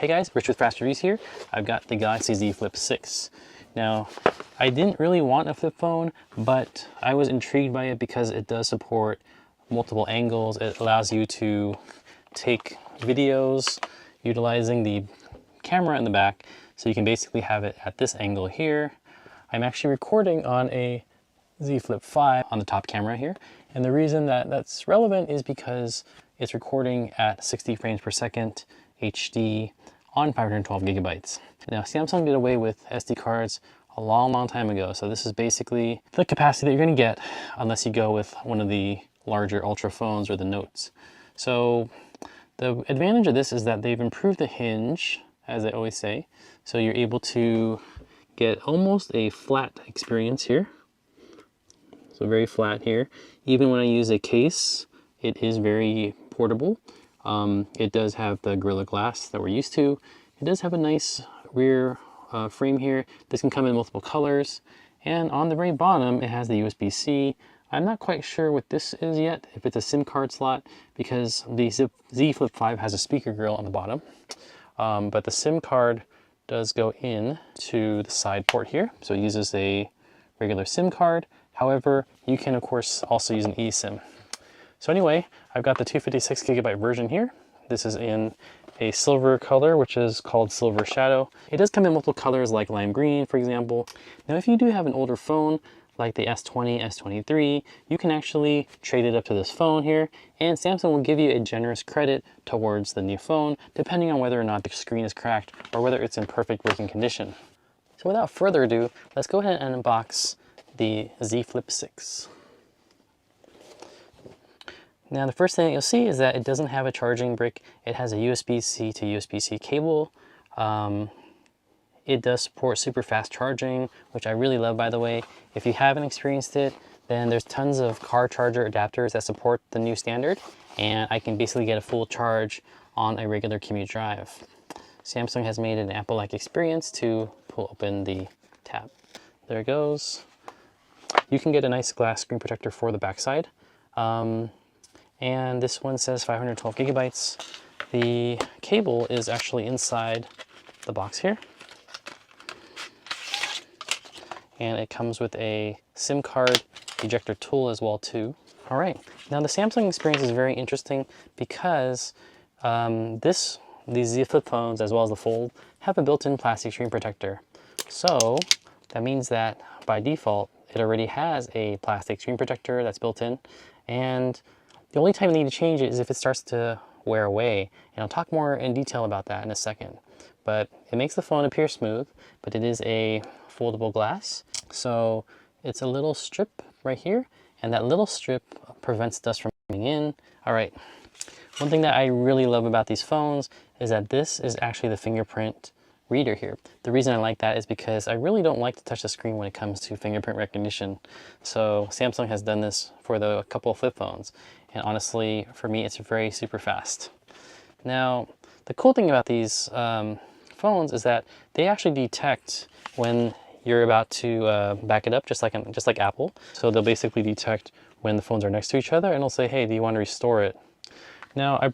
Hey guys, Rich with Fast Reviews here. I've got the Galaxy Z Flip 6. Now, I didn't really want a flip phone, but I was intrigued by it because it does support multiple angles. It allows you to take videos utilizing the camera in the back, so you can basically have it at this angle here. I'm actually recording on a Z Flip 5 on the top camera here, and the reason that that's relevant is because it's recording at 60 frames per second HD on 512 gigabytes. Now, Samsung did away with SD cards a long time ago, so this is basically the capacity that you're going to get unless you go with one of the larger Ultra phones or the Notes. So the advantage of this is that they've improved the hinge, as I always say, so you're able to get almost a flat experience here. So very flat here. Even when I use a case, it is very portable. It does have the Gorilla Glass that we're used to. It does have a nice rear frame here. This can come in multiple colors. And on the very bottom, it has the USB-C. I'm not quite sure what this is yet, if it's a SIM card slot, because the Z Flip 5 has a speaker grill on the bottom. But the SIM card does go in to the side port here. So it uses a regular SIM card. However, you can of course also use an eSIM. So anyway, I've got the 256 gigabyte version here. This is in a silver color, which is called Silver Shadow. It does come in multiple colors like lime green, for example. Now, if you do have an older phone, like the S20, S23, you can actually trade it up to this phone here, and Samsung will give you a generous credit towards the new phone, depending on whether or not the screen is cracked or whether it's in perfect working condition. So without further ado, let's go ahead and unbox the Z Flip 6. Now, the first thing you'll see is that it doesn't have a charging brick. It has a USB-C to USB-C cable. It does support super fast charging, which I really love, by the way. If you haven't experienced it, then there's tons of car charger adapters that support the new standard, and I can basically get a full charge on a regular commute drive. Samsung has made it an Apple-like experience to pull open the tab. There it goes. You can get a nice glass screen protector for the backside. And this one says 512 gigabytes. The cable is actually inside the box here. And it comes with a SIM card ejector tool as well too. All right, now the Samsung experience is very interesting because these Z Flip phones, as well as the Fold, have a built-in plastic screen protector. So that means that by default, it already has a plastic screen protector that's built in, and the only time you need to change it is if it starts to wear away. And I'll talk more in detail about that in a second. But it makes the phone appear smooth, but it is a foldable glass. So it's a little strip right here, and that little strip prevents dust from coming in. All right, one thing that I really love about these phones is that this is actually the fingerprint reader here. The reason I like that is because I really don't like to touch the screen when it comes to fingerprint recognition. So Samsung has done this for the couple of flip phones. And honestly, for me, it's very super fast. Now, the cool thing about these phones is that they actually detect when you're about to back it up, just like Apple. So they'll basically detect when the phones are next to each other, and it'll say, hey, do you want to restore it? Now, I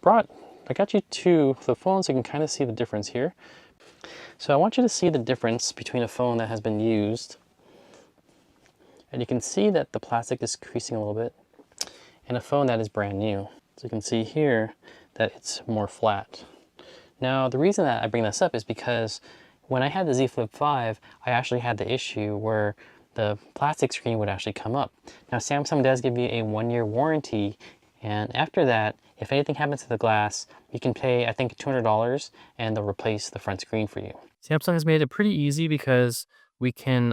got you two flip phones so you can kind of see the difference here. So I want you to see the difference between a phone that has been used, and you can see that the plastic is creasing a little bit, and a phone that is brand new. So you can see here that it's more flat. Now, the reason that I bring this up is because when I had the Z Flip 5, I actually had the issue where the plastic screen would actually come up. Now, Samsung does give you a 1-year warranty, and after that, if anything happens to the glass, you can pay, I think, $200, and they'll replace the front screen for you. Samsung has made it pretty easy because we can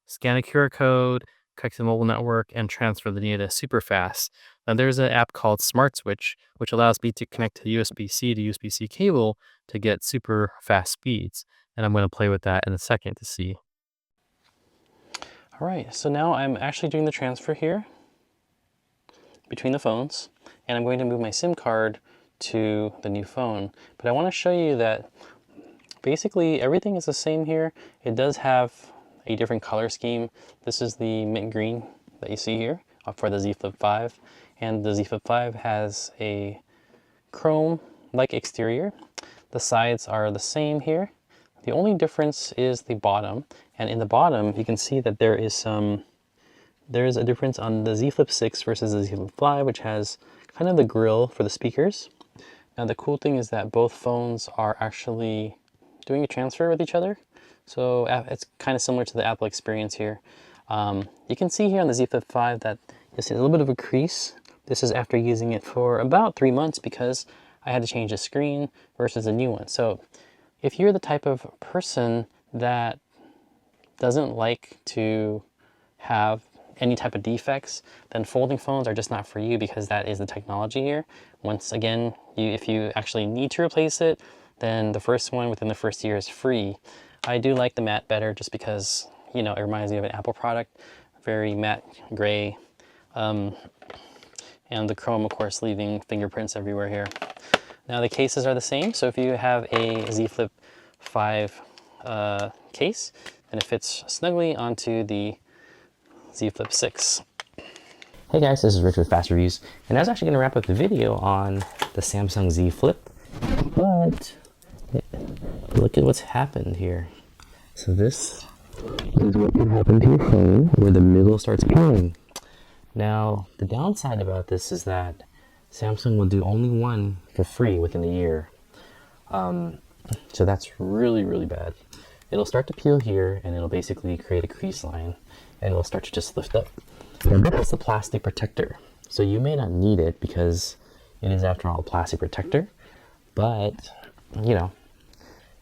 scan a QR code, connect to the mobile network, and transfer the data super fast. Now, there's an app called Smart Switch, which allows me to connect to USB-C to USB-C cable to get super fast speeds. And I'm going to play with that in a second to see. All right, so now I'm actually doing the transfer here between the phones, and I'm going to move my SIM card to the new phone. But I want to show you that basically everything is the same here. It does have a different color scheme. This is the mint green that you see here for the Z Flip 5, and the Z Flip 5 has a chrome-like exterior. The sides are the same here. The only difference is the bottom, and in the bottom you can see that there is a difference on the Z Flip 6 versus the Z Flip 5, which has kind of the grill for the speakers. Now the cool thing is that both phones are actually doing a transfer with each other, so it's kind of similar to the Apple experience here. You can see here on the Z Flip 5 that there's a little bit of a crease. This is after using it for about 3 months because I had to change the screen versus a new one. So if you're the type of person that doesn't like to have any type of defects, then folding phones are just not for you, because that is the technology here. Once again, if you actually need to replace it, then the first one within the first year is free. I do like the matte better just because, you know, it reminds me of an Apple product, very matte gray, and the chrome, of course, leaving fingerprints everywhere here. Now the cases are the same, so if you have a Z Flip 5 case, then it fits snugly onto the Z Flip 6. Hey guys, this is Rich with Fast Reviews, and I was actually going to wrap up the video on the Samsung Z Flip, but look at what's happened here. So this is what can happen to your phone where the middle starts peeling. Now, the downside about this is that Samsung will do only one for free within a year. So that's really, really bad. It'll start to peel here, and it'll basically create a crease line, and it'll start to just lift up. And that's the plastic protector. So you may not need it because it is, after all, a plastic protector, but, you know,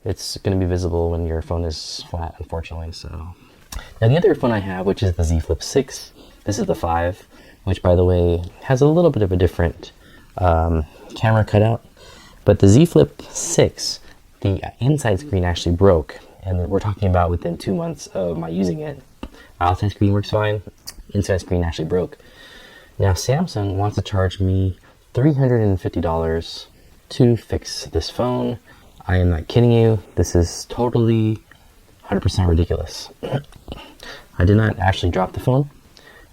it's going to be visible when your phone is flat, unfortunately. So now the other phone I have, which is the Z Flip 6, this is the 5, which, by the way, has a little bit of a different camera cutout. But the Z Flip 6, the inside screen actually broke, and we're talking about within 2 months of my using it. Outside screen works fine, inside screen actually broke. Now Samsung wants to charge me $350 to fix this phone. I am not kidding you, this is totally 100% ridiculous. I did not actually drop the phone,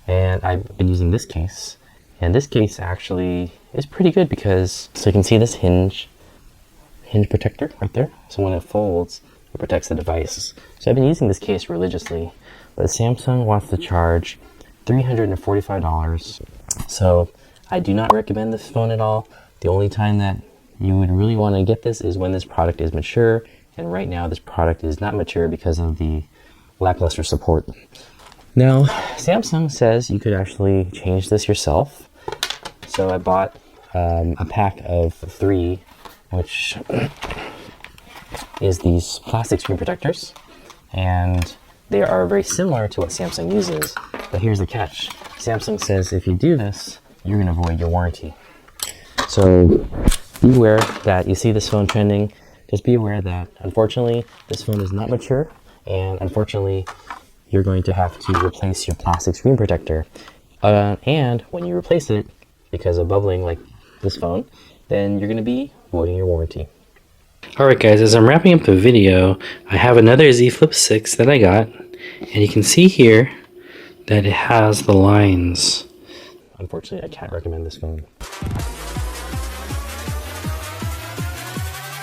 and I've been using this case, and this case actually is pretty good because, so you can see this hinge protector right there. So when it folds, it protects the device. So I've been using this case religiously, but Samsung wants to charge $345. So I do not recommend this phone at all. The only time that you would really want to get this is when this product is mature, and right now this product is not mature because of the lackluster support. Now, Samsung says you could actually change this yourself. So I bought a pack of 3, which is these plastic screen protectors, and they are very similar to what Samsung uses, but here's the catch. Samsung says if you do this, you're going to void your warranty. So be aware that you see this phone trending. Just be aware that, unfortunately, this phone is not mature, and unfortunately, you're going to have to replace your plastic screen protector. And when you replace it, because of bubbling like this phone, then you're going to be voiding your warranty. Alright guys, as I'm wrapping up the video, I have another Z Flip 6 that I got, and you can see here that it has the lines. Unfortunately, I can't recommend this phone.